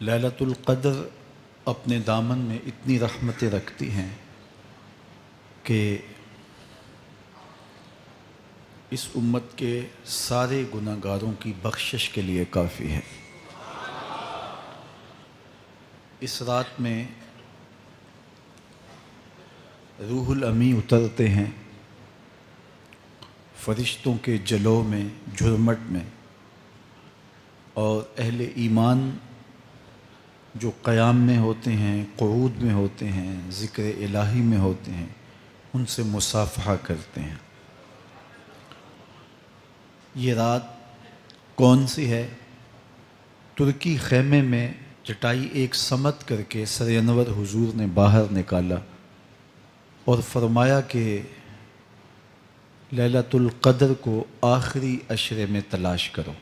لیلۃ القدر اپنے دامن میں اتنی رحمتیں رکھتی ہیں کہ اس امت کے سارے گناہ گاروں کی بخشش کے لیے کافی ہے۔ اس رات میں روح الامی اترتے ہیں فرشتوں کے جلو میں، جھرمٹ میں، اور اہل ایمان جو قیام میں ہوتے ہیں، قعود میں ہوتے ہیں، ذکر الہی میں ہوتے ہیں، ان سے مصافحہ کرتے ہیں۔ یہ رات کون سی ہے؟ ترکی خیمے میں چٹائی ایک سمت کر کے سر انور حضور نے باہر نکالا اور فرمایا کہ لیلۃ القدر کو آخری عشرے میں تلاش کرو۔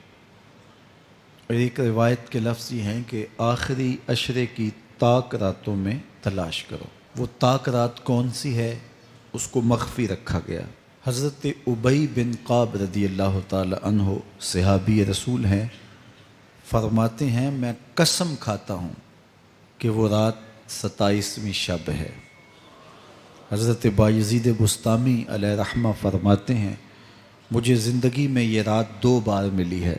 اور ایک روایت کے لفظ یہ ہیں کہ آخری عشرے کی تاک راتوں میں تلاش کرو۔ وہ تاک رات کون سی ہے؟ اس کو مخفی رکھا گیا۔ حضرت ابی بن قعب رضی اللہ تعالی عنہ صحابی رسول ہیں، فرماتے ہیں میں قسم کھاتا ہوں کہ وہ رات 27ویں شب ہے۔ حضرت بایزید بسطامی علیہ رحمہ فرماتے ہیں مجھے زندگی میں یہ رات 2 بار ملی ہے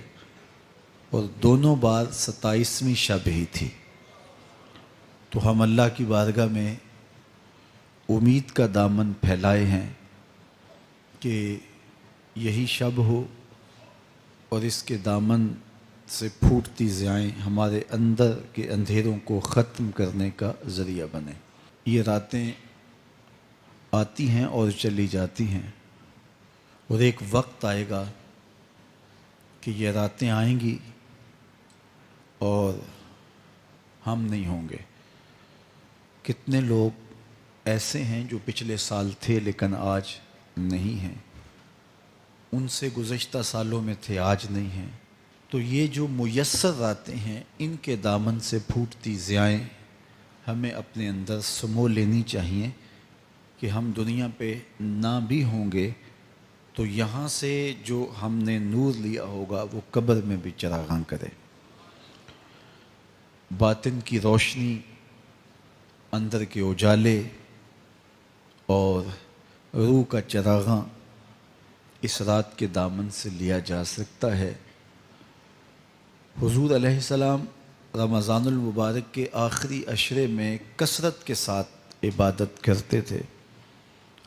اور دونوں بار 27ویں شب ہی تھی۔ تو ہم اللہ کی بارگاہ میں امید کا دامن پھیلائے ہیں کہ یہی شب ہو اور اس کے دامن سے پھوٹتی ضیائیں ہمارے اندر کے اندھیروں کو ختم کرنے کا ذریعہ بنے۔ یہ راتیں آتی ہیں اور چلی جاتی ہیں، اور ایک وقت آئے گا کہ یہ راتیں آئیں گی اور ہم نہیں ہوں گے۔ کتنے لوگ ایسے ہیں جو پچھلے سال تھے لیکن آج نہیں ہیں، ان سے گزشتہ سالوں میں تھے آج نہیں ہیں۔ تو یہ جو میسر راتیں ہیں ان کے دامن سے پھوٹتی ضیائیں ہمیں اپنے اندر سمو لینی چاہیے کہ ہم دنیا پہ نہ بھی ہوں گے تو یہاں سے جو ہم نے نور لیا ہوگا وہ قبر میں بھی چراغاں کرے۔ باطن کی روشنی، اندر کے اجالے اور روح کا چراغاں اس رات کے دامن سے لیا جا سکتا ہے۔ حضور علیہ السلام رمضان المبارک کے آخری عشرے میں کثرت کے ساتھ عبادت کرتے تھے۔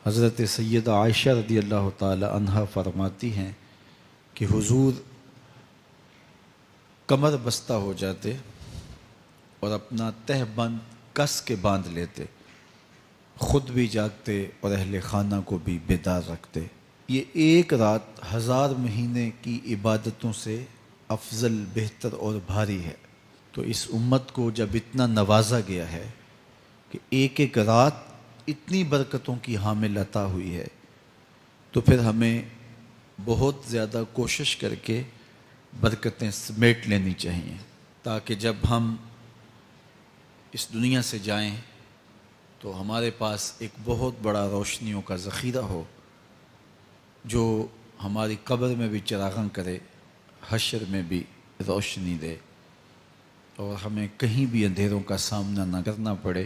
حضرت سیدہ عائشہ رضی اللہ تعالی عنہا فرماتی ہیں کہ حضور کمر بستہ ہو جاتے اور اپنا تہ بند کس کے باندھ لیتے، خود بھی جاگتے اور اہل خانہ کو بھی بیدار رکھتے۔ یہ ایک رات 1000 مہینے کی عبادتوں سے افضل، بہتر اور بھاری ہے۔ تو اس امت کو جب اتنا نوازا گیا ہے کہ ایک ایک رات اتنی برکتوں کی حامل عطا ہوئی ہے، تو پھر ہمیں بہت زیادہ کوشش کر کے برکتیں سمیٹ لینی چاہیے تاکہ جب ہم اس دنیا سے جائیں تو ہمارے پاس ایک بہت بڑا روشنیوں کا ذخیرہ ہو جو ہماری قبر میں بھی چراغاں کرے، حشر میں بھی روشنی دے، اور ہمیں کہیں بھی اندھیروں کا سامنا نہ کرنا پڑے،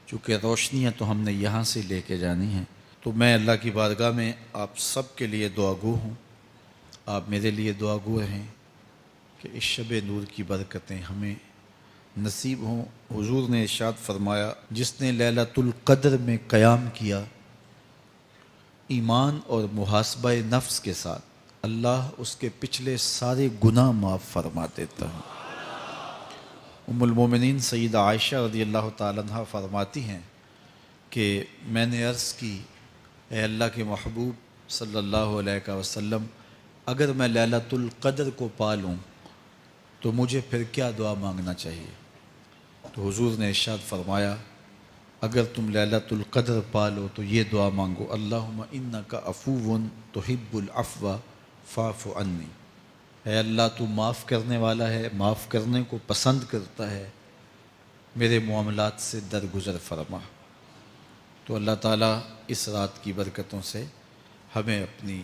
چونکہ روشنیاں تو ہم نے یہاں سے لے کے جانی ہیں۔ تو میں اللہ کی بارگاہ میں آپ سب کے لیے دعا گو ہوں، آپ میرے لیے دعا گو رہیں کہ اس شب نور کی برکتیں ہمیں نصیب ہوں۔ حضور نے ارشاد فرمایا جس نے لیلۃ القدر میں قیام کیا ایمان اور محاسبہ نفس کے ساتھ، اللہ اس کے پچھلے سارے گناہ معاف فرما دیتا ہے۔ ام المومنین سیدہ عائشہ رضی اللہ تعالیٰ عنہ فرماتی ہیں کہ میں نے عرض کی اے اللہ کے محبوب صلی اللہ علیہ وسلم، اگر میں لیلۃ القدر کو پا لوں تو مجھے پھر کیا دعا مانگنا چاہیے؟ تو حضور نے ارشاد فرمایا اگر تم لیلۃ القدر پا لو تو یہ دعا مانگو، اللہم انک عفو تحب العفو فاعف عنی، اے اللہ تو معاف کرنے والا ہے، معاف کرنے کو پسند کرتا ہے، میرے معاملات سے درگزر فرما۔ تو اللہ تعالیٰ اس رات کی برکتوں سے ہمیں اپنی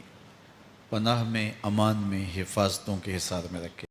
پناہ میں، امان میں، حفاظتوں کے حصار میں رکھے۔